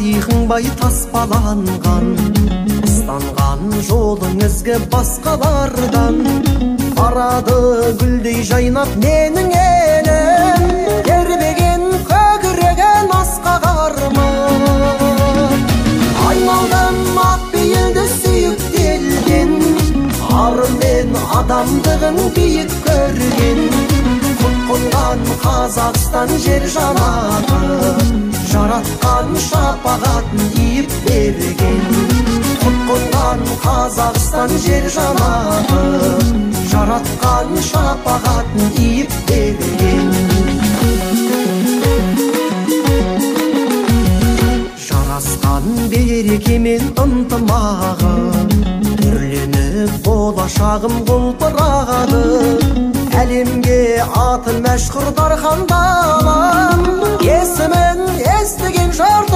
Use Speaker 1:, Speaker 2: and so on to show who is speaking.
Speaker 1: тарихың бай таспаланған, ұстанған жолың ізгі басқалардан. Барады гүлдей жайнап менің елім, тербеген көгіреген асқақ арман. Айналдым ақ пейілді сүйіктелген, арым мен адамдығын биік көрген. Қонған Қазақстан жер жанаты, жаратқан шапағатын иіп берген. Қонған Қазақстан жер жанаты, жаратқан шапағатын иіп берген. Жарасқан береке мен ынтымағы, түрленіп болашағым құлпырады. Әлемге аты мәшһүр Дархан далам, есімін естіген жар